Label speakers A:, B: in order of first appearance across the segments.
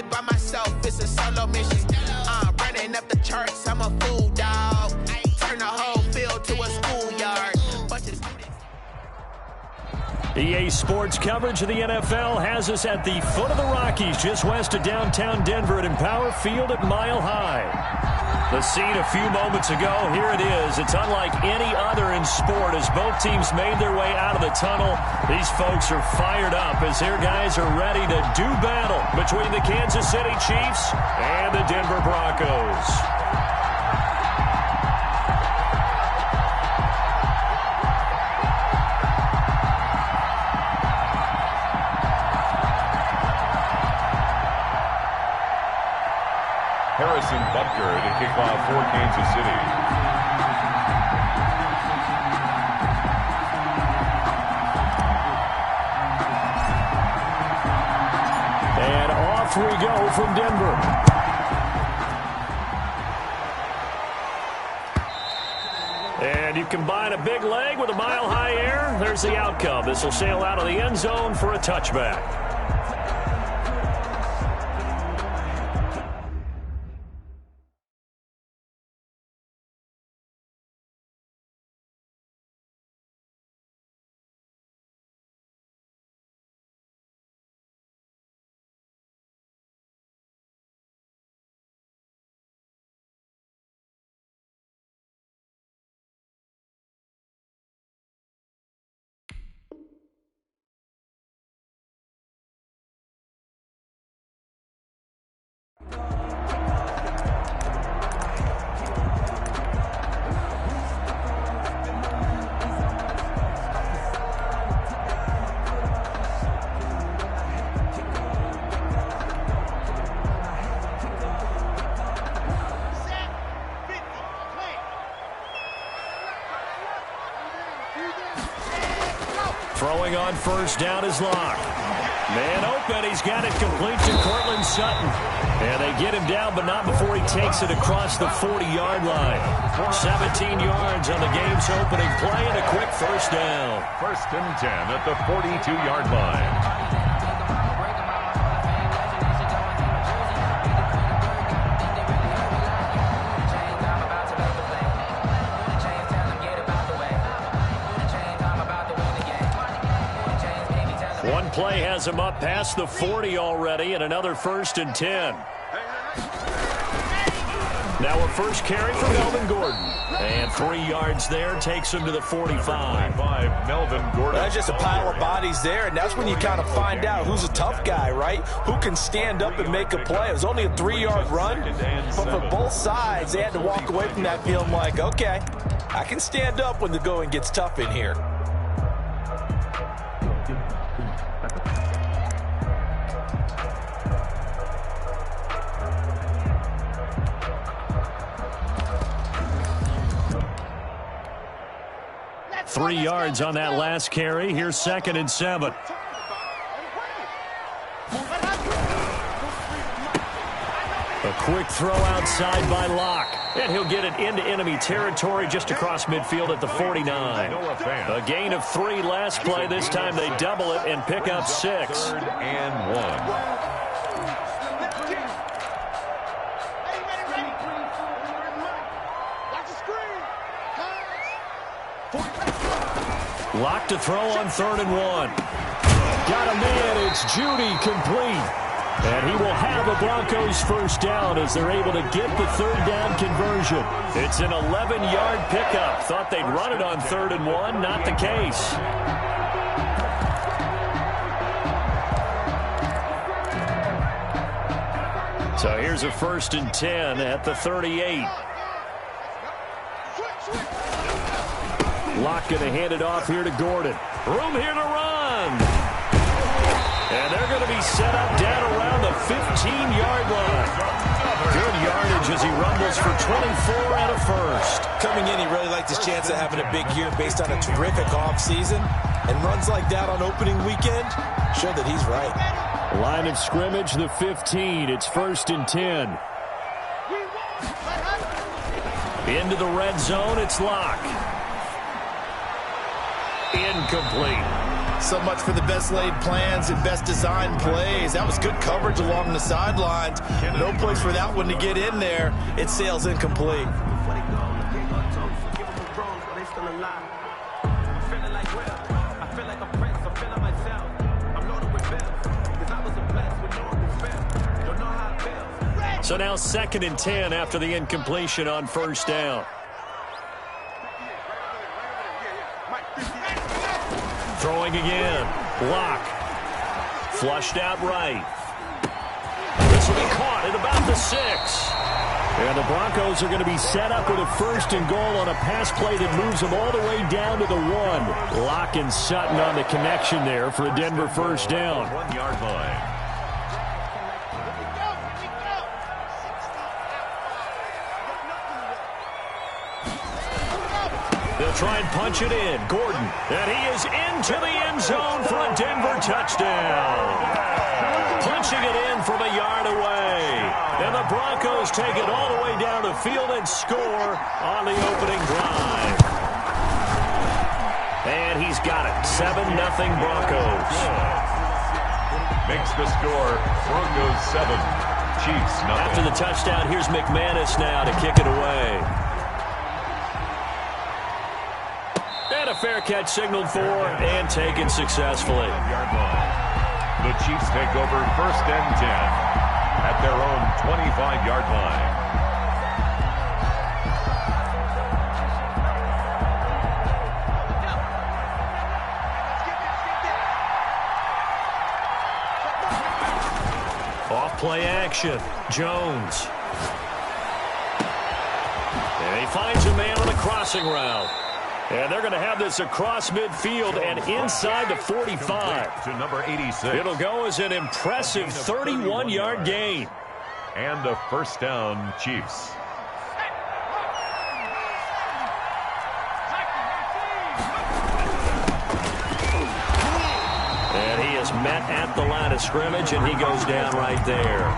A: it by myself, it's a solo mission. Running up the charts, I'm a fool, dog. Turn the whole field to a schoolyard.
B: EA Sports coverage of the NFL has us at the foot of the Rockies, just west of downtown Denver at Empower Field at Mile High. The scene a few moments ago, here it is. It's unlike any other in sport as both teams made their way out of the tunnel. These folks are fired up as their guys are ready to do battle between the Kansas City Chiefs and the Denver Broncos.
C: Harrison Butker to kick off for Kansas City.
B: And off we go from Denver. And you combine a big leg with a mile-high air, there's the outcome. This will sail out of the end zone for a touchback. Throwing on first down is Locke. Man open, he's got it complete to Cortland Sutton. And they get him down, but not before he takes it across the 40-yard line. 17 yards on the game's opening play and a quick first down.
C: First and 10 at the 42-yard line.
B: One play has him up past the 40 already, and another first and 10. Now a first carry for Melvin Gordon. And 3 yards there takes him to the 45.
C: Melvin Gordon.
D: That's just a pile of bodies there, and that's when you kind of find out who's a tough guy, right? Who can stand up and make a play. It was only a 3-yard run, but for both sides, they had to walk away from that feeling like, okay, I can stand up when the going gets tough in here.
B: Three yards on that last carry. Here's 2nd and 7. A quick throw outside by Locke. And he'll get it into enemy territory just across midfield at the 49. A gain of 3 last play. This time they double it and pick up 6.
C: 3rd and 1.
B: Locke to throw on 3rd and 1. Got a man. It's Judy complete. And he will have a Broncos first down as they're able to get the 3rd down conversion. It's an 11-yard pickup. Thought they'd run it on 3rd and 1. Not the case. So here's a 1st and 10 at the 38. Locke going to hand it off here to Gordon. Room here to run. And they're going to be set up down around the 15-yard line. Good yardage as he rumbles for 24 and a first.
D: Coming in, he really liked his chance of having a big year based on a terrific offseason. And runs like that on opening weekend show that he's right.
B: Line of scrimmage, the 15. It's 1st and 10. Into the red zone, it's Locke. Incomplete.
D: So much for the best laid plans and best designed plays. That was good coverage along the sidelines. No place for that one to get in there. It sails incomplete.
B: So now 2nd and 10 after the incompletion on first down. Throwing again. Block. Flushed out right. This will be caught at about the 6. And the Broncos are going to be set up with a 1st and goal on a pass play that moves them all the way down to the 1. Locke and Sutton on the connection there for a Denver first down.
C: 1-yard line.
B: They'll try and punch it in. Gordon. And he is into the end zone for a Denver touchdown. Punching it in from a yard away. And the Broncos take it all the way down the field and score on the opening drive. And he's got it. 7-0 Broncos.
C: Makes the score Broncos 7, Chiefs 0.
B: After the touchdown, here's McManus now to kick it away. And a fair catch signaled for and taken successfully.
C: The Chiefs take over 1st and 10 at their own 25-yard line.
B: Off play action. Jones. And he finds a man on a crossing route. And they're going to have this across midfield and inside the 45.
C: To number 86.
B: It'll go as an impressive 31-yard gain.
C: And a 1st down, Chiefs.
B: And he is met at the line of scrimmage, and he goes down right there.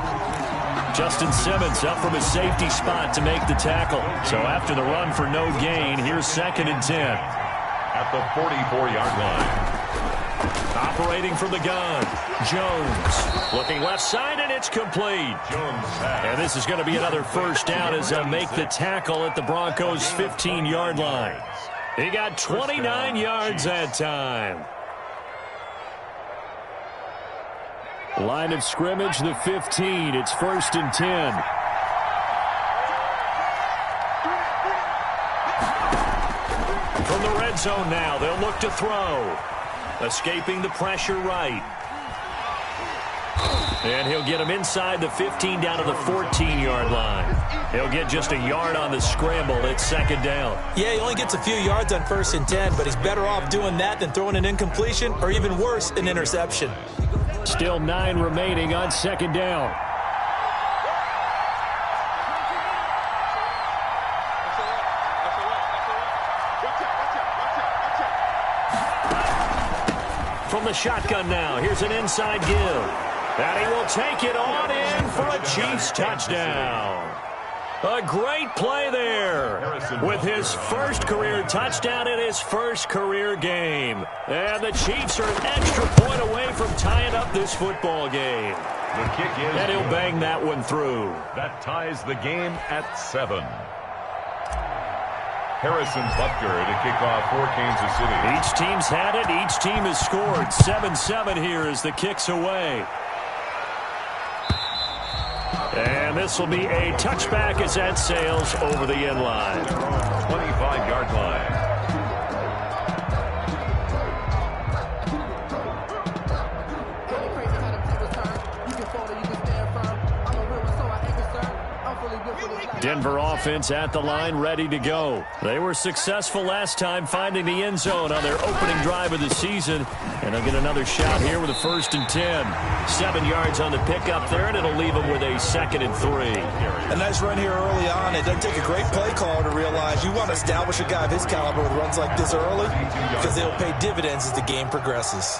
B: Justin Simmons up from his safety spot to make the tackle. So after the run for no gain, here's 2nd and 10.
C: At the 44-yard line.
B: Operating from the gun, Jones. Looking left side, and it's complete.
C: Jones
B: And this is going to be another 1st down as they'll make the tackle at the Broncos' 15-yard line. He got 29 yards that time. Line of scrimmage, the 15. It's 1st and 10. From the red zone now, they'll look to throw. Escaping the pressure right. And he'll get him inside the 15 down to the 14-yard line. He'll get just a yard on the scramble. It's 2nd down.
D: Yeah, he only gets a few yards on 1st and 10, but he's better off doing that than throwing an incompletion or even worse, an interception.
B: Still 9 remaining on 2nd down. From the shotgun now, here's an inside give. And he will take it on in for a Chiefs touchdown. A great play there with his 1st career touchdown in his 1st career game. And the Chiefs are an extra point away from tying up this football game.
C: The kick is.
B: And he'll bang that one through.
C: That ties the game at 7. Harrison Butker to kick off for Kansas City.
B: Each team's had it. Each team has scored. 7-7 here as the kick's away. And this will be a touchback as that sails over the end line.
C: 25-yard line.
B: Denver offense at the line, ready to go. They were successful last time finding the end zone on their opening drive of the season. And they'll get another shot here with a 1st and 10. 7 yards on the pickup there, and it'll leave them with a 2nd and 3.
D: A nice run here early on. It doesn't take a great play caller to realize you want to establish a guy of his caliber with runs like this early because they'll pay dividends as the game progresses.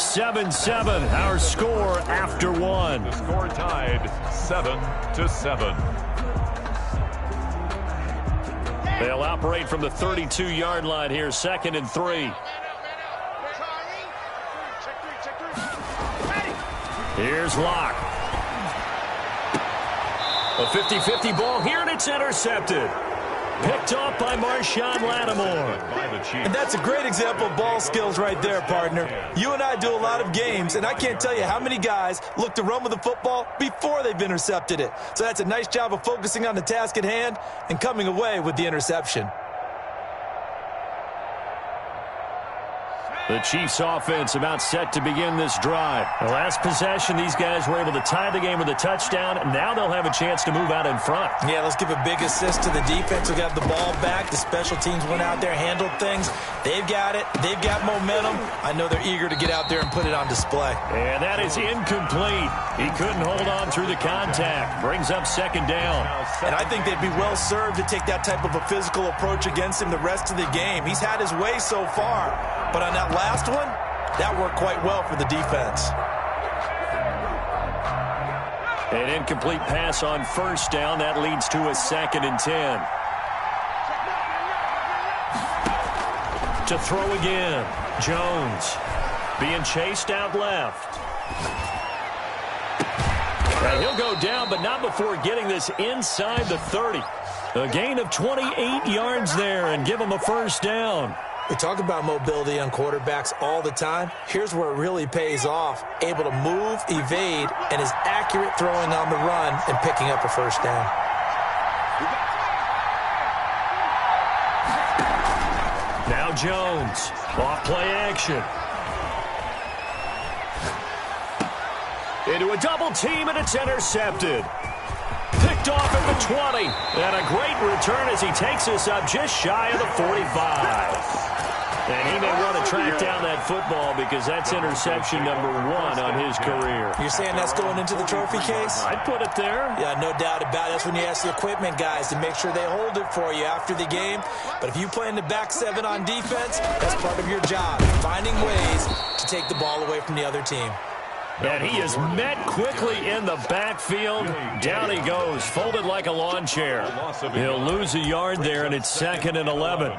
B: 7-7, our score after one.
C: The score tied 7-7.
B: They'll operate from the 32-yard line here, 2nd and 3. Here's Locke. A 50-50 ball here, and it's intercepted. Picked off by Marshawn Lattimore.
D: And that's a great example of ball skills right there, partner. You and I do a lot of games, and I can't tell you how many guys look to run with the football before they've intercepted it. So that's a nice job of focusing on the task at hand and coming away with the interception.
B: The Chiefs offense about set to begin this drive. The last possession, these guys were able to tie the game with a touchdown. Now they'll have a chance to move out in front.
D: Yeah, let's give a big assist to the defense. We got the ball back. The special teams went out there, handled things. They've got it. They've got momentum. I know they're eager to get out there and put it on display.
B: And that is incomplete. He couldn't hold on through the contact. Brings up 2nd down.
D: And I think they'd be well served to take that type of a physical approach against him the rest of the game. He's had his way so far. But on that last one, that worked quite well for the defense.
B: An incomplete pass on 1st down. That leads to a 2nd and 10. To throw again. Jones being chased out left. And he'll go down, but not before getting this inside the 30. A gain of 28 yards there and give him a 1st down.
D: We talk about mobility on quarterbacks all the time. Here's where it really pays off. Able to move, evade, and is accurate throwing on the run and picking up a 1st down.
B: Now Jones. Off play action. Into a double team, and it's intercepted. Picked off at the 20. And a great return as he takes us up just shy of the 45. And he may want to track down that football because that's interception number 1 on his career.
D: You're saying that's going into the trophy case?
B: I'd put it there.
D: Yeah, no doubt about it. That's when you ask the equipment guys to make sure they hold it for you after the game. But if you play in the back 7 on defense, that's part of your job, finding ways to take the ball away from the other team.
B: And he is met quickly in the backfield. Down he goes, folded like a lawn chair. He'll lose a yard there, and it's 2nd and 11.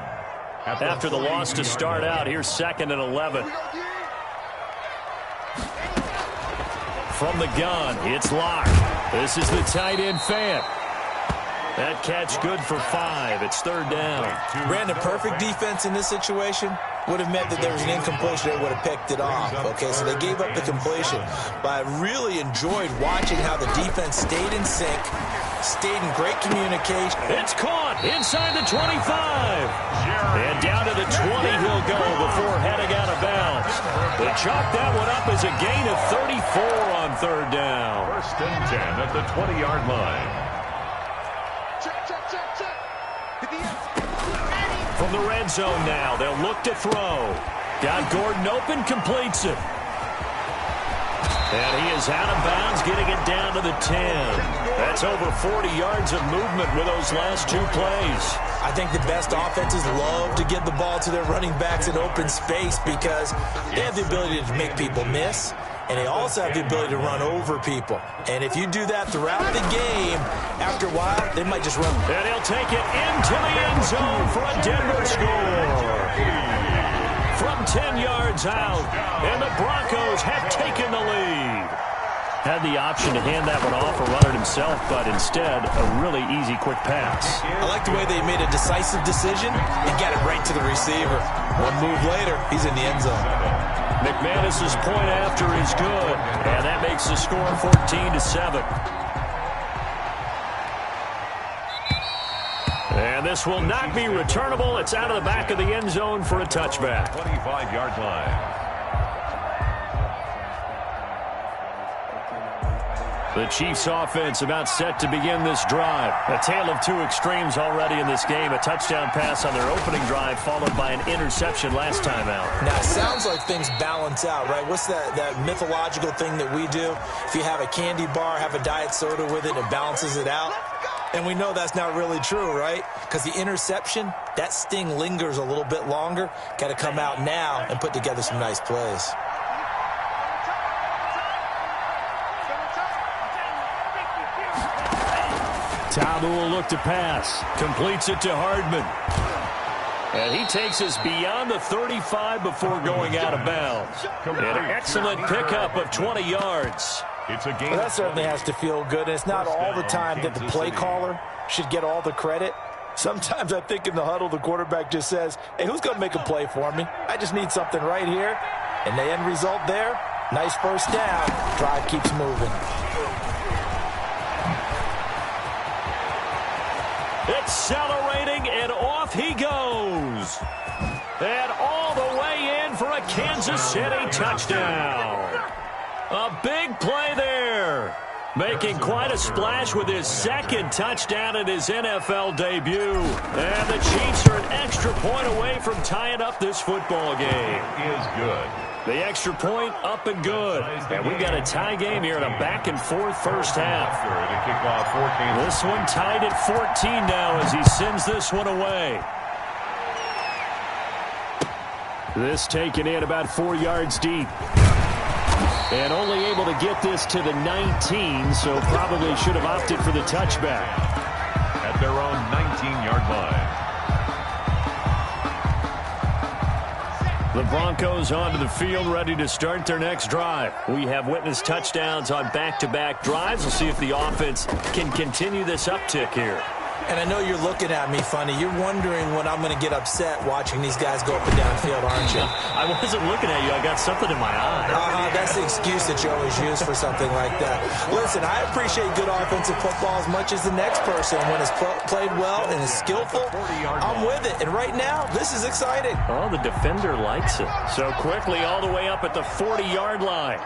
B: After the loss to start out, here's 2nd and 11. From the gun, it's Locke. This is the tight end Fant. That catch good for 5. It's 3rd down.
D: Brandon, perfect defense in this situation would have meant that there was an incompletion. They would have picked it off. Okay, so they gave up the completion. But I really enjoyed watching how the defense stayed in sync, stayed in great communication.
B: It's caught inside the 25. And down to the 20 he'll go before heading out of bounds. They chalk that one up as a gain of 34 on 3rd down.
C: 1st and 10 at the 20-yard line.
B: From the red zone now, they'll look to throw. Got Gordon open, completes it. And he is out of bounds, getting it down to the 10. That's over 40 yards of movement with those last 2 plays.
D: I think the best offenses love to get the ball to their running backs in open space because they have the ability to make people miss, and they also have the ability to run over people. And if you do that throughout the game, after a while, they might just run.
B: And he'll take it into the end zone for a Denver score. From 10 yards out, and the Broncos have taken the lead. Had the option to hand that one off or run it himself, but instead, a really easy, quick pass.
D: I like the way they made a decisive decision and got it right to the receiver. One move later, he's in the end zone.
B: McManus's point after is good, and that makes the score 14-7. And this will not be returnable. It's out of the back of the end zone for a touchback.
C: 25-yard line.
B: The Chiefs offense about set to begin this drive. A tale of 2 extremes already in this game. A touchdown pass on their opening drive followed by an interception last time out.
D: Now, it sounds like things balance out, right? What's that mythological thing that we do? If you have a candy bar, have a diet soda with it, it balances it out. And we know that's not really true, right? Because the interception, that sting lingers a little bit longer. Got to come out now and put together some nice plays.
B: Tabu will look to pass. Completes it to Hardman. And he takes us beyond the 35 before going out of bounds. An excellent pickup of 20 yards.
C: It's a game.
D: Well, that certainly has to feel good. And it's not all the time that the play caller should get all the credit. Sometimes I think in the huddle, the quarterback just says, hey, who's going to make a play for me? I just need something right here. And the end result there, nice first down. Drive keeps moving.
B: Accelerating, and off he goes. And all the way in for a Kansas City touchdown. A big play there. Making quite a splash with his second touchdown in his NFL debut. And the Chiefs are an extra point away from tying up this football game.
C: Is good.
B: The extra point up and good. And we've got a tie game here in a back-and-forth first half. This one tied at 14 now as he sends this one away. This taken in about 4 yards deep. And only able to get this to the 19, so probably should have opted for the touchback.
C: At their own 19-yard line.
B: The Broncos onto the field, ready to start their next drive. We have witnessed touchdowns on back-to-back drives. We'll see if the offense can continue this uptick here.
D: And I know you're looking at me funny. You're wondering when I'm going to get upset watching these guys go up and down field, aren't you?
B: I wasn't looking at you. I got something in my eye.
D: That's the excuse that you always use for something like that. Listen, I appreciate good offensive football as much as the next person. When it's played well and is skillful, I'm with it. And right now, this is exciting.
B: Oh, the defender likes it. So quickly all the way up at the 40-yard line.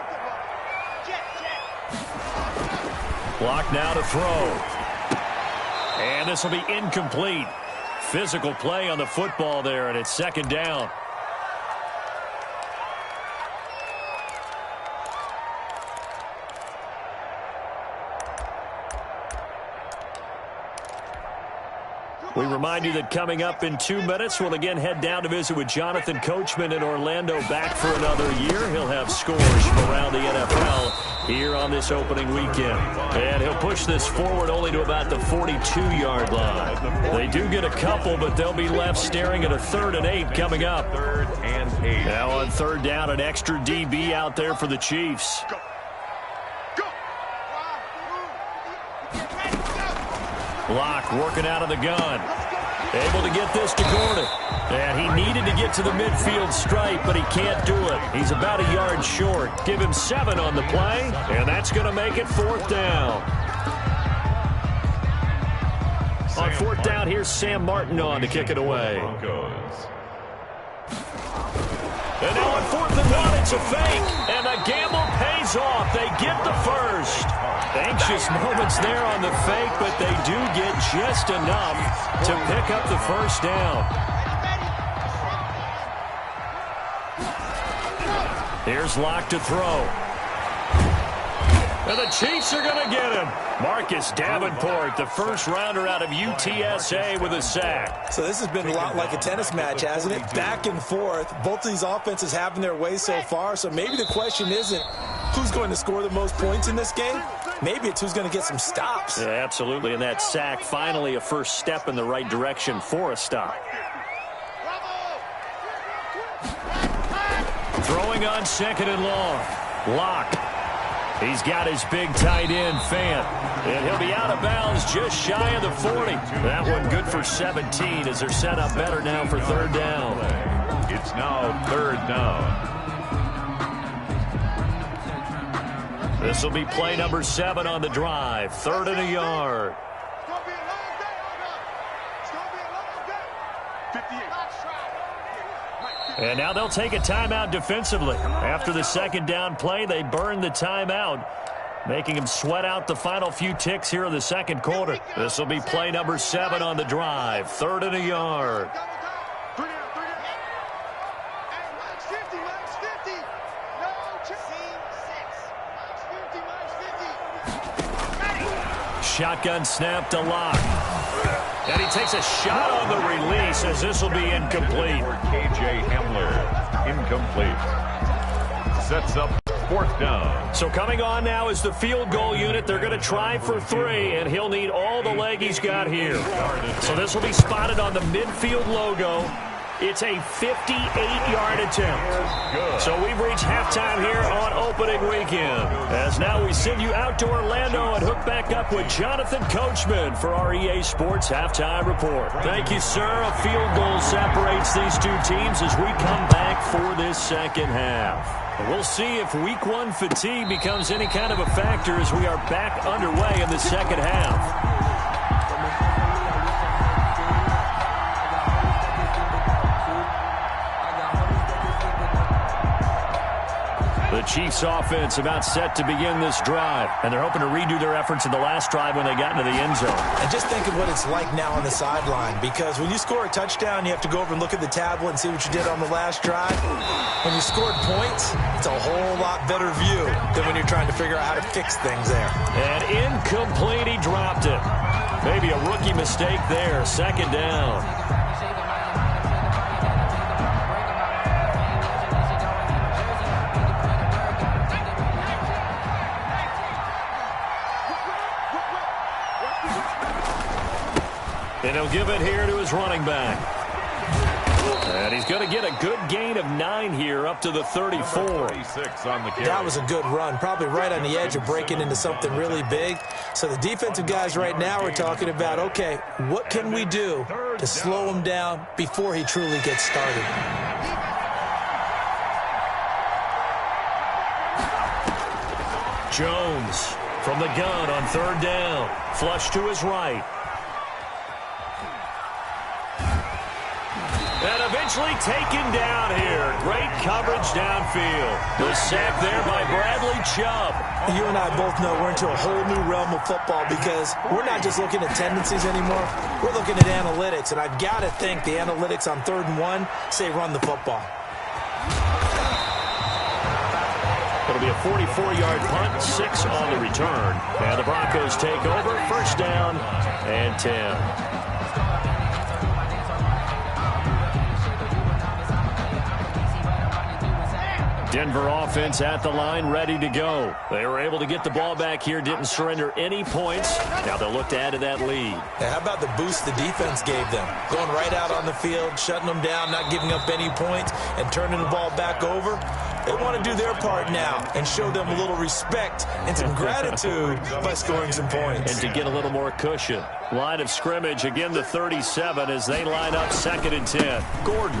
B: Block now to throw. And this will be incomplete. Physical play on the football there, and it's second down. We remind you that coming up in 2 minutes, we'll again head down to visit with Jonathan Coachman in Orlando, back for another year. He'll have scores from around the NFL here on this opening weekend. And he'll push this forward only to about the 42-yard line. They do get a couple, but they'll be left staring at a 3rd and 8 coming up.
C: 3rd and 8.
B: Now on 3rd down, an extra DB out there for the Chiefs. Locke working out of the gun. Able to get this to Gordon. And he needed to get to the midfield stripe, but he can't do it. He's about a yard short. Give him 7 on the play, and that's going to make it 4th down. On 4th down, here's Sam Martin on to kick it away. And now on 4th and 1, it's a fake. And the gamble pays off. They get the first. Anxious moments there on the fake, but they do get just enough to pick up the first down. Here's Locke to throw. And the Chiefs are going to get him. Marcus Davenport, the first rounder out of UTSA with a sack.
D: So this has been a lot like a tennis match, hasn't it? Back and forth. Both of these offenses having their way so far. So maybe the question isn't who's going to score the most points in this game. Maybe it's who's going to get some stops.
B: Yeah, absolutely. And that sack, finally a first step in the right direction for a stop. Throwing on 2nd and long. Locke. He's got his big tight end, Fant. And he'll be out of bounds just shy of the 40. That one good for 17 as they're set up better now for 3rd down.
C: It's now 3rd down.
B: This will be play number 7 on the drive. 3rd and a yard. And now they'll take a timeout defensively. After the 2nd down play, they burn the timeout, making them sweat out the final few ticks here in the 2nd quarter. This will be play number 7 on the drive. 3rd and a yard. Shotgun snap to Locke. And he takes a shot on the release as this will be incomplete.
C: KJ Hamler, incomplete. Sets up 4th down.
B: So coming on now is the field goal unit. They're going to try for 3, and he'll need all the leg he's got here. So this will be spotted on the midfield logo. It's a 58-yard attempt. So we've reached halftime here on opening weekend. As now we send you out to Orlando and hook back up with Jonathan Coachman for our EA Sports Halftime Report. Thank you, sir. A field goal separates these two teams as we come back for this second half. We'll see if Week 1 fatigue becomes any kind of a factor as we are back underway in the second half. The Chiefs offense about set to begin this drive, and they're hoping to redo their efforts in the last drive when they got into the end zone.
D: And just think of what it's like now on the sideline, because when you score a touchdown, you have to go over and look at the tablet and see what you did on the last drive. When you scored points, it's a whole lot better view than when you're trying to figure out how to fix things there.
B: And incomplete, he dropped it. Maybe a rookie mistake there, second down. And he'll give it here to his running back. And he's going to get a good gain of 9 here up to the 34.
D: That was a good run, probably right on the edge of breaking into something really big. So the defensive guys right now are talking about, okay, what can we do to slow him down before he truly gets started?
B: Jones from the gun on 3rd down. Flush to his right. And eventually taken down here. Great coverage downfield. The sack there by Bradley Chubb.
D: You and I both know we're into a whole new realm of football because we're not just looking at tendencies anymore. We're looking at analytics, and I've got to think the analytics on 3rd and 1 say run the football.
B: It'll be a 44-yard punt, 6 on the return. And the Broncos take over, 1st down and 10. Denver offense at the line, ready to go. They were able to get the ball back here, didn't surrender any points. Now they'll look to add to that lead.
D: Yeah, how about the boost the defense gave them? Going right out on the field, shutting them down, not giving up any points, and turning the ball back over. They want to do their part now and show them a little respect and some gratitude by scoring some points.
B: And to get a little more cushion. Line of scrimmage, again the 37 as they line up 2nd and 10. Gordon.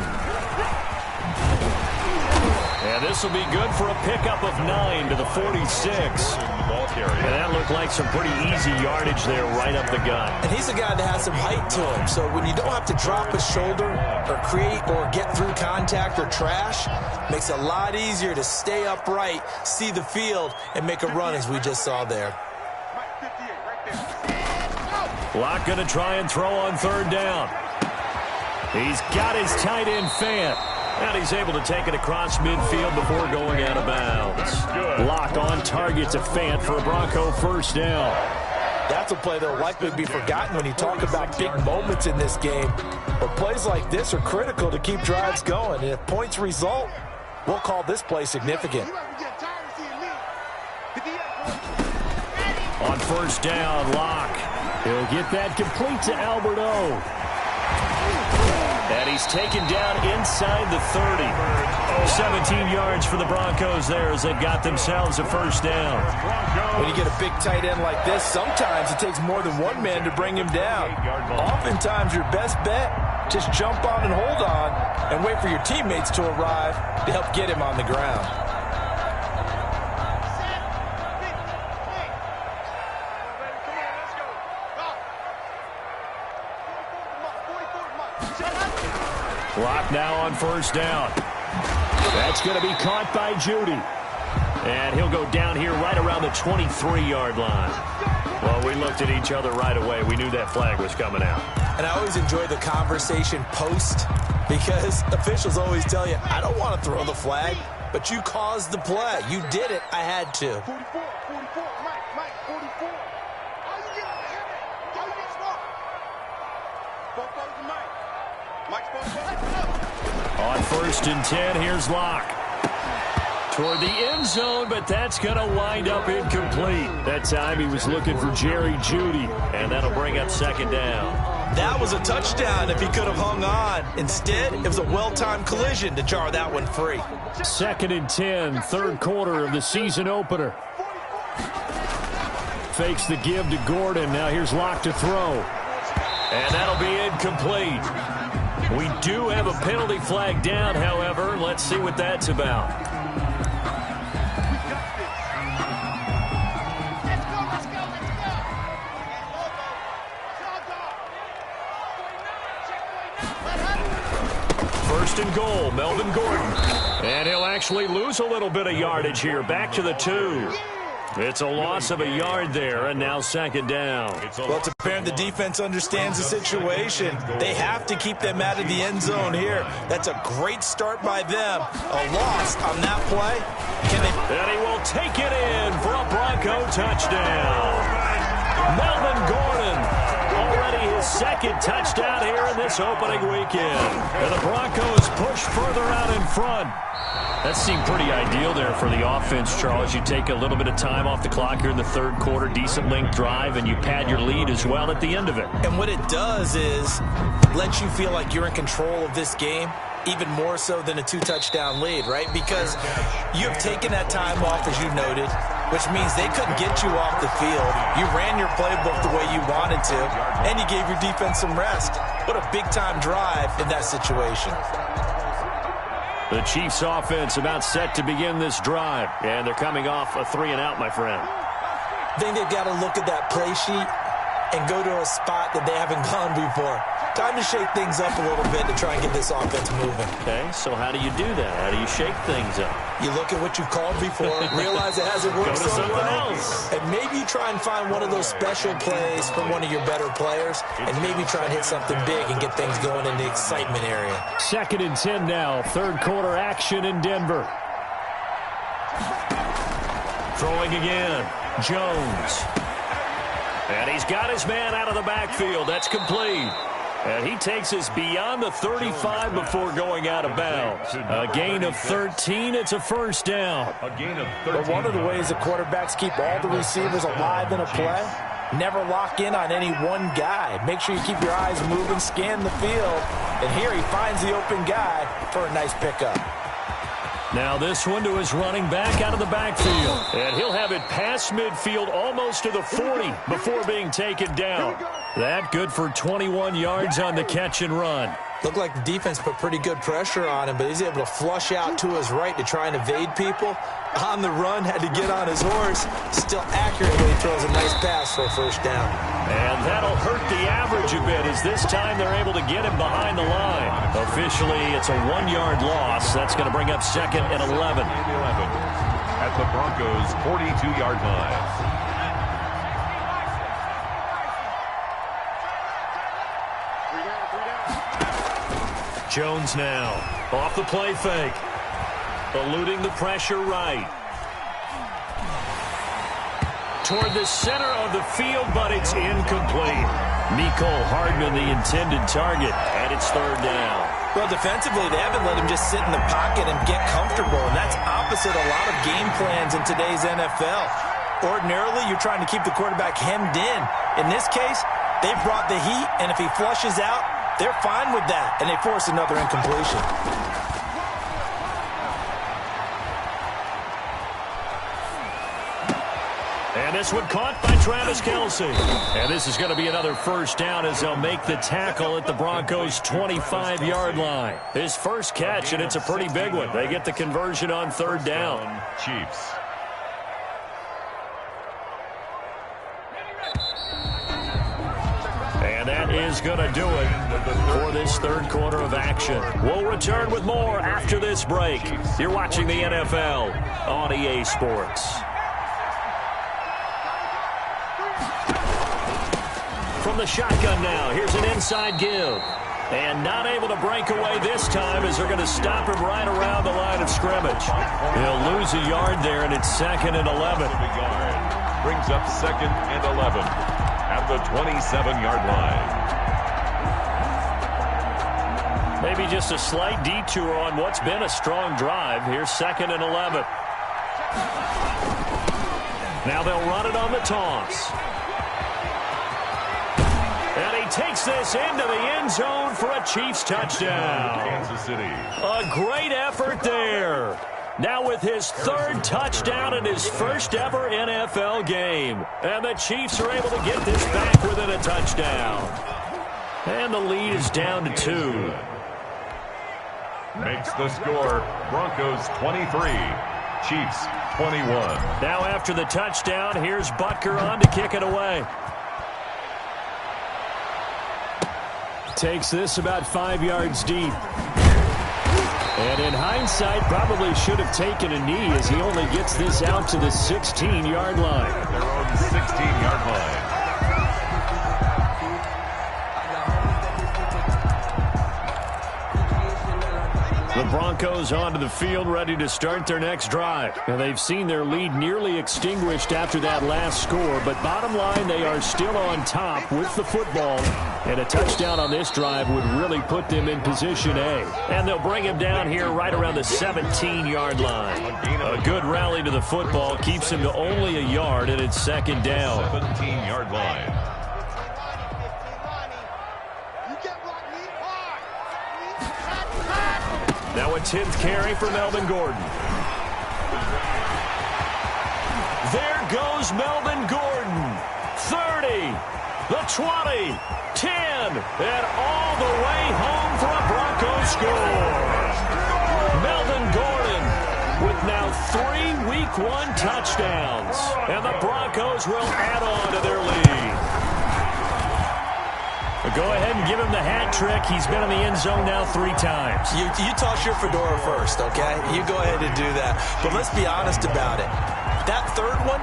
B: And this will be good for a pickup of 9 to the 46. And that looked like some pretty easy yardage there right up the gut.
D: And he's a guy that has some height to him. So when you don't have to drop a shoulder or create or get through contact or trash, makes it a lot easier to stay upright, see the field, and make a run as we just saw there.
B: Locke going to try and throw on 3rd down. He's got his tight end Fant. And he's able to take it across midfield before going out of bounds. Locke on target to Fant for a Bronco 1st down.
D: That's a play that will likely be forgotten when you talk about big moments in this game. But plays like this are critical to keep drives going. And if points result, we'll call this play significant.
B: On 1st down, Locke. He'll get that complete to Albert O. And he's taken down inside the 30. 17 yards for the Broncos there as they've got themselves a 1st down.
D: When you get a big tight end like this, sometimes it takes more than one man to bring him down. Oftentimes your best bet, just jump on and hold on and wait for your teammates to arrive to help get him on the ground.
B: Clock now on 1st down. That's going to be caught by Judy. And he'll go down here right around the 23-yard line. Well, we looked at each other right away. We knew that flag was coming out.
D: And I always enjoy the conversation post because officials always tell you, I don't want to throw the flag, but you caused the play. You did it. I had to.
E: 44, Mike, 44. How you get over here? How you get smart? Both brothers to Mike. Mike's both brothers.
B: On 1st and 10, here's Locke. Toward the end zone, but that's going to wind up incomplete. That time he was looking for Jerry Jeudy, and that'll bring up second down.
D: That was a touchdown if he could have hung on. Instead, it was a well-timed collision to jar that one free.
B: 2nd and 10, third quarter of the season opener. Fakes the give to Gordon. Now here's Locke to throw. And that'll be incomplete. We do have a penalty flag down, however. Let's see what that's about. First and goal, Melvin Gordon. And he'll actually lose a little bit of yardage here. Back to the 2. It's a loss of a yard there, and now second down.
D: Well, it's apparent the defense understands the situation. They have to keep them out of the end zone here. That's a great start by them. A loss on that play.
B: And he will take it in for a Bronco touchdown. Melvin Gordon, already his second touchdown here in this opening weekend. And the Broncos push further out in front. That seemed pretty ideal there for the offense, Charles. You take a little bit of time off the clock here in the third quarter, decent length drive, and you pad your lead as well at the end of it.
D: And what it does is let you feel like you're in control of this game, even more so than a 2-touchdown lead, right? Because you have taken that time off, as you noted, which means they couldn't get you off the field. You ran your playbook the way you wanted to, and you gave your defense some rest. What a big-time drive in that situation.
B: The Chiefs offense about set to begin this drive, and they're coming off a 3-and-out, my friend.
D: I think they've got to look at that play sheet and go to a spot that they haven't gone before. Time to shake things up a little bit to try and get this offense moving.
B: Okay, so how do you do that? How do you shake things up?
D: You look at what you called before, realize it hasn't worked so well, and maybe try and find one of those special plays from one of your better players, and maybe try and hit something big and get things going in the excitement area.
B: 2nd and 10 now, third quarter action in Denver. Throwing again, Jones. And he's got his man out of the backfield. That's complete. And he takes us beyond the 35 before going out of bounds. A gain of 13. It's a first down.
C: A gain of 13.
D: But one of the ways the quarterbacks keep all the receivers alive in a play, never lock in on any one guy. Make sure you keep your eyes moving, scan the field. And here he finds the open guy for a nice pickup.
B: Now this one to his running back out of the backfield. And he'll have it past midfield almost to the 40 before being taken down. That good for 21 yards on the catch and run.
D: Looked like the defense put pretty good pressure on him, but he's able to flush out to his right to try and evade people. On the run, had to get on his horse. Still accurately throws a nice pass for a first down.
B: And that'll hurt the average a bit as this time they're able to get him behind the line. Officially, it's a 1-yard loss. That's going to bring up 2nd and 11.
C: At the Broncos' 42-yard line.
B: Jones now off the play fake. Eluding the pressure right. Toward the center of the field, but it's incomplete. Mecole Hardman, the intended target, and it's third down.
D: Well, defensively, they haven't let him just sit in the pocket and get comfortable, and that's opposite a lot of game plans in today's NFL. Ordinarily, you're trying to keep the quarterback hemmed in. In this case, they brought the heat, and if he flushes out, they're fine with that, and they force another incompletion.
B: And this one caught by Travis Kelce. And this is going to be another first down as they'll make the tackle at the Broncos' 25-yard line. His first catch, and it's a pretty big one. They get the conversion on third down.
C: Chiefs.
B: And that is going to do it for this third quarter of action. We'll return with more after this break. You're watching the NFL on EA Sports. From the shotgun now, here's an inside give. And not able to break away this time as they're going to stop him right around the line of scrimmage. He'll lose a yard there, and it's 2nd and 11.
C: Brings up 2nd and 11 at the 27-yard line.
B: Maybe just a slight detour on what's been a strong drive. Here's 2nd and 11. Now they'll run it on the toss. And he takes this into the end zone for a Chiefs touchdown.
C: Kansas City.
B: A great effort there. Now with his third touchdown in his first ever NFL game. And the Chiefs are able to get this back within a touchdown. And the lead is down to 2.
C: Makes the score Broncos 23, Chiefs 21.
B: Now after the touchdown, here's Butker on to kick it away. Takes this about 5 yards deep. And in hindsight, probably should have taken a knee as he only gets this out to the 16-yard line.
C: Their own 16-yard line.
B: The Broncos onto the field, ready to start their next drive. Now, they've seen their lead nearly extinguished after that last score, but bottom line, they are still on top with the football. And a touchdown on this drive would really put them in position A. And they'll bring him down here right around the 17-yard line. A good rally to the football keeps him to only a yard, and it's second down.
C: 17-yard line.
B: Now a 10th carry for Melvin Gordon. There goes Melvin Gordon. 30, the 20, 10, and all the way home for a Broncos score. Melvin Gordon with now 3 Week 1 touchdowns. And the Broncos will add on to their lead. But go ahead and give him the hat trick. He's been in the end zone now 3 times.
D: You toss your fedora first, okay? You go ahead and do that. But let's be honest about it. That third one,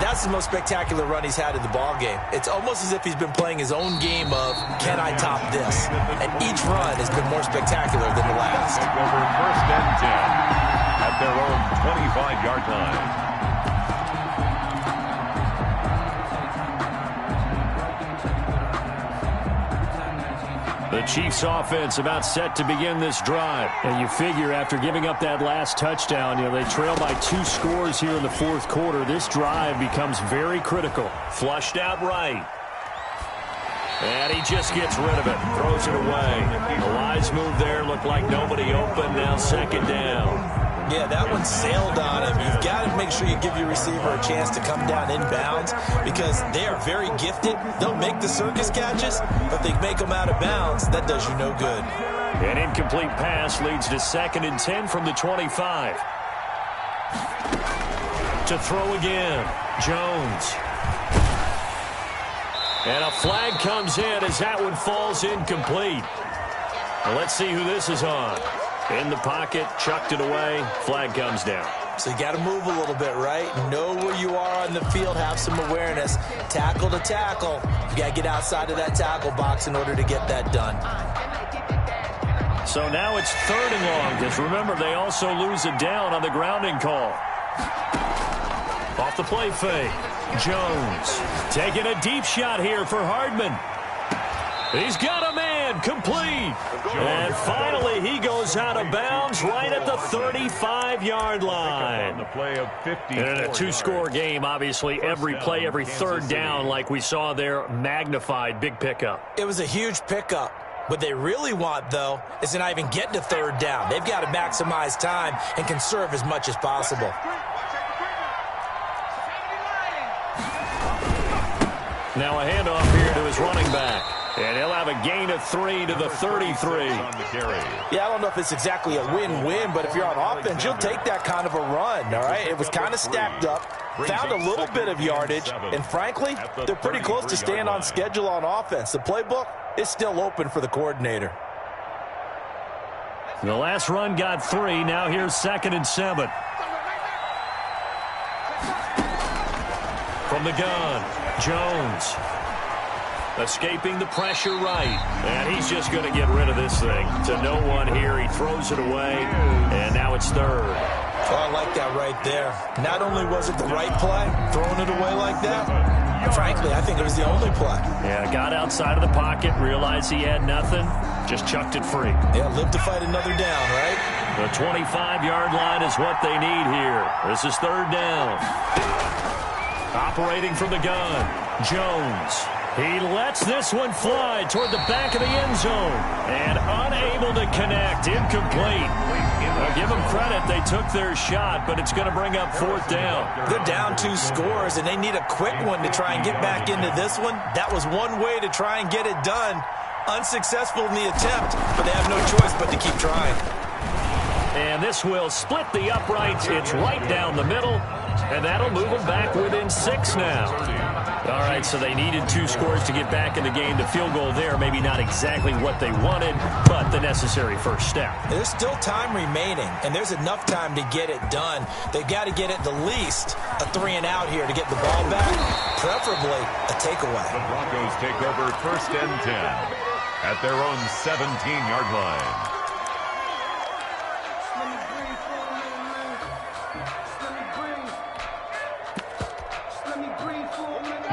D: that's the most spectacular run he's had in the ballgame. It's almost as if he's been playing his own game of, can I top this? And each run has been more spectacular than the last.
C: Take over first and 10 at their own 25-yard line.
B: The Chiefs offense about set to begin this drive. And you figure after giving up that last touchdown, they trail by 2 scores here in the fourth quarter. This drive becomes very critical. Flushed out right. And he just gets rid of it. Throws it away. A wise move there. Looked like nobody open. Now second down.
D: Yeah, that one sailed on him. You've got to make sure you give your receiver a chance to come down inbounds because they are very gifted. They'll make the circus catches, but they make them out of bounds. That does you no good.
B: An incomplete pass leads to second and 10 from the 25. To throw again, Jones. And a flag comes in as that one falls incomplete. Well, let's see who this is on. In the pocket, chucked it away, flag comes down.
D: So you got to move a little bit, right? Know where you are on the field, have some awareness. Tackle to tackle. You got to get outside of that tackle box in order to get that done.
B: So now it's 3rd and long, because remember, they also lose a down on the grounding call. Off the play fake. Jones taking a deep shot here for Hardman. He's got a man, complete. And finally, he goes out of bounds right at the 35-yard line.
C: The play of 50.
B: And in a 2-score game, obviously, every play, every third down, like we saw there, magnified. Big pickup.
D: It was a huge pickup. What they really want, though, is to not even get to 3rd down. They've got to maximize time and conserve as much as possible.
B: Now a handoff here to his running back. And he'll have a gain of 3 to the 33.
D: Yeah, I don't know if it's exactly a win-win, but if you're on offense, you'll take that kind of a run, all right? It was kind of stacked up, found a little bit of yardage, and frankly, they're pretty close to staying on schedule on offense. The playbook is still open for the coordinator.
B: The last run got 3. Now here's 2nd and 7. From the gun, Jones. Escaping the pressure right. And he's just going to get rid of this thing. To no one here. He throws it away. And now it's 3rd.
D: Oh, I like that right there. Not only was it the right play, throwing it away like that, frankly, I think it was the only play.
B: Yeah, got outside of the pocket, realized he had nothing, just chucked it free.
D: Yeah, live to fight another down, right?
B: The 25-yard line is what they need here. This is third down. Operating from the gun, Jones. He lets this one fly toward the back of the end zone. And unable to connect. Incomplete. I'll give them credit. They took their shot, but it's going to bring up fourth down.
D: They're down 2 scores, and they need a quick one to try and get back into this one. That was one way to try and get it done. Unsuccessful in the attempt, but they have no choice but to keep trying.
B: And this will split the uprights. It's right down the middle, and that'll move them back within 6 now. All right, so they needed 2 scores to get back in the game. The field goal there, maybe not exactly what they wanted, but the necessary first step.
D: There's still time remaining, and there's enough time to get it done. They've got to get at the least a 3-and-out here to get the ball back, preferably a takeaway.
C: The Broncos take over first and 10 at their own 17-yard line.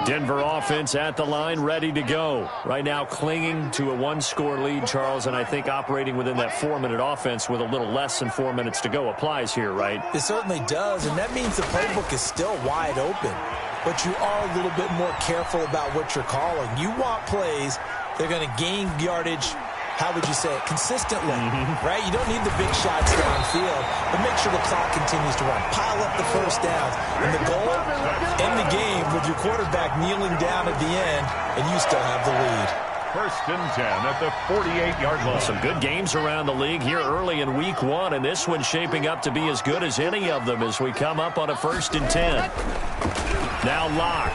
B: Denver offense at the line, ready to go. Right now clinging to a 1-score lead, Charles, and I think operating within that 4-minute offense with a little less than 4 minutes to go applies here, right?
D: It certainly does, and that means the playbook is still wide open. But you are a little bit more careful about what you're calling. You want plays, they're going to gain yardage, how would you say it, consistently, right? You don't need the big shots downfield, but make sure the clock continues to run. Pile up the first downs. And the goal, end the game with your quarterback kneeling down at the end, and you still have the lead.
C: First and 10 at the 48-yard line.
B: Some good games around the league here early in week 1, and this one's shaping up to be as good as any of them as we come up on a first and 10. Now Locke.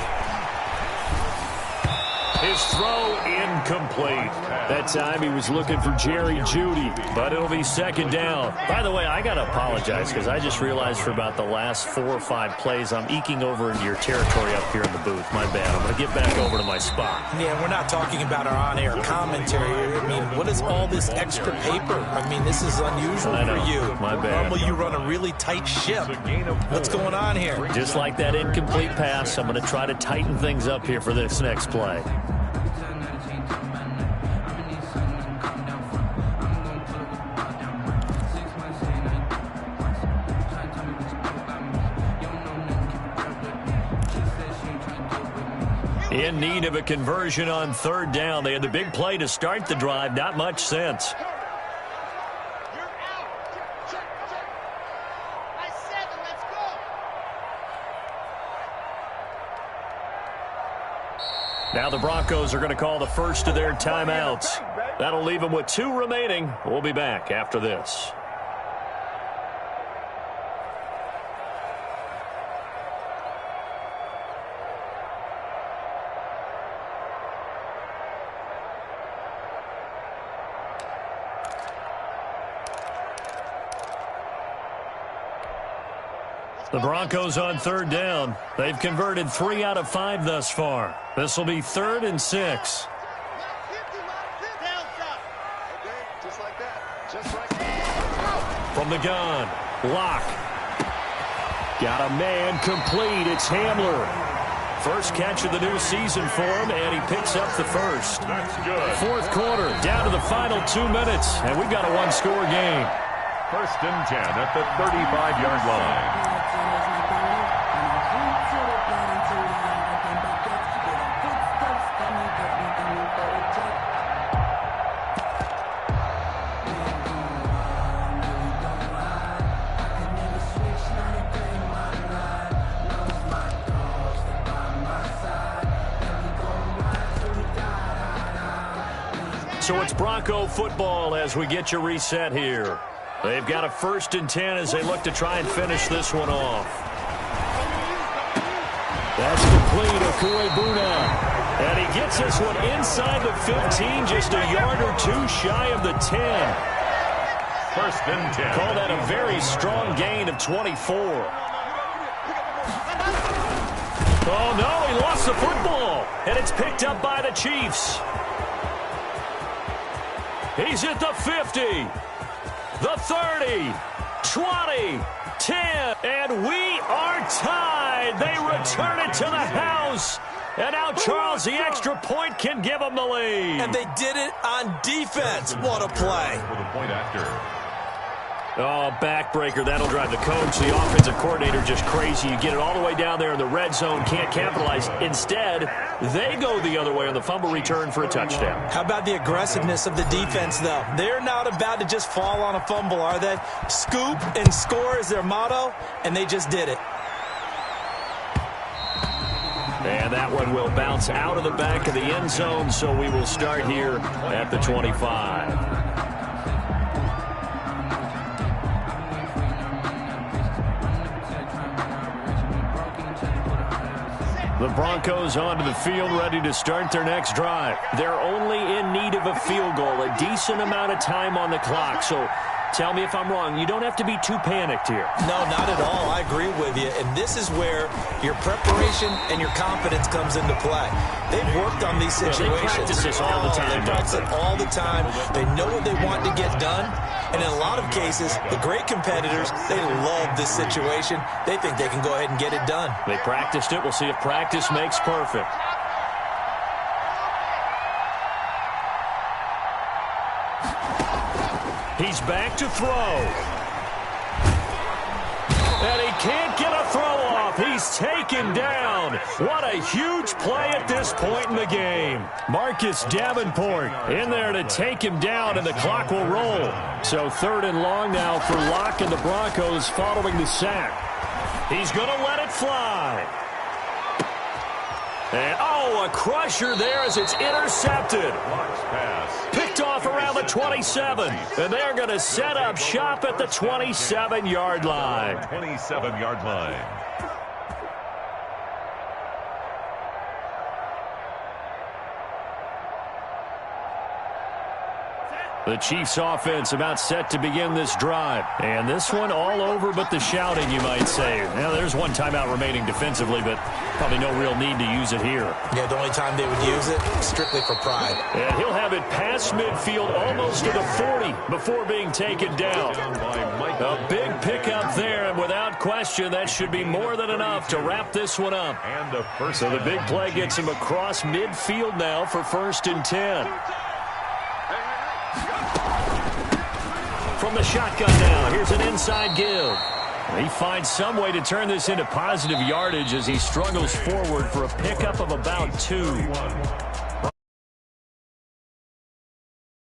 B: His throw incomplete. That time he was looking for Jerry Jeudy, but it'll be second down. By the way, I got to apologize because I just realized for about the last 4 or 5 plays I'm eking over into your territory up here in the booth. My bad. I'm going to get back over to my spot.
D: Yeah, we're not talking about our on-air commentary. I mean, what is all this extra paper? I mean, this is unusual for you.
B: My bad.
D: Normally you run a really tight ship. What's going on here?
B: Just like that incomplete pass, I'm going to try to tighten things up here for this next play. In need of a conversion on third down. They had the big play to start the drive. Not much sense. Now the Broncos are going to call the first of their timeouts. That'll leave them with 2 remaining. We'll be back after this. The Broncos on third down. They've converted 3 out of 5 thus far. This will be 3rd and 6. From the gun, Locke. Got a man complete. It's Hamler. First catch of the new season for him, and he picks up the first.
C: That's good.
B: 4th quarter, down to the final 2 minutes, and we've got a 1-score game.
C: First and 10 at the 35-yard line. So it's Bronco football as we get you reset here. They've got a 1st and 10 as they look to try and finish this one off. That's complete, FLYGUYY031. And he gets this one inside the 15, just a yard or 2 shy of the 10. 1st and 10.
B: Call that a very strong gain of 24. Oh, no, he lost the football. And it's picked up by the Chiefs. He's at the 50, the 30, 20, 10, and we are tied. They return it to the house. And now, Charles, the extra point can give them the lead.
D: And they did it on defense. What a play.
C: For the point after.
B: Oh, backbreaker. That'll drive the coach, the offensive coordinator, just crazy. You get it all the way down there in the red zone, can't capitalize. Instead, they go the other way on the fumble return for a touchdown.
D: How about the aggressiveness of the defense, though? They're not about to just fall on a fumble, are they? Scoop and score is their motto, and they just did it.
B: And that one will bounce out of the back of the end zone, so we will start here at the 25. The Broncos onto the field, ready to start their next drive. They're only in need of a field goal, a decent amount of time on the clock. So tell me if I'm wrong. You don't have to be too panicked here.
D: No, not at all. I agree with you. And this is where your preparation and your confidence comes into play. They've worked on these situations.
B: They practice this all the time.
D: They practice it all the time. They know what they want to get done. And in a lot of cases, the great competitors, they love this situation. They think they can go ahead and get it done.
B: They practiced it. We'll see if practice makes perfect. He's back to throw. And he can't get a throw off. He's taken down. What a huge play at this point in the game. Marcus Davenport in there to take him down, and the clock will roll. So 3rd and long now for Locke and the Broncos following the sack. He's going to let it fly. And, oh, a crusher there as it's intercepted. Picked off around the 27. And they're going to set up shop at the 27-yard line.
C: 27-yard line.
B: The Chiefs offense about set to begin this drive. And this one all over but the shouting, you might say. Now, there's one timeout remaining defensively, but probably no real need to use it here.
D: Yeah, the only time they would use it, strictly for pride.
B: And he'll have it past midfield almost to the 40 before being taken down. A big pickup there, and without question, that should be more than enough to wrap this one up. So the big play gets him across midfield now for 1st and 10. From the shotgun now, here's an inside give. He finds some way to turn this into positive yardage as he struggles forward for a pickup of about 2.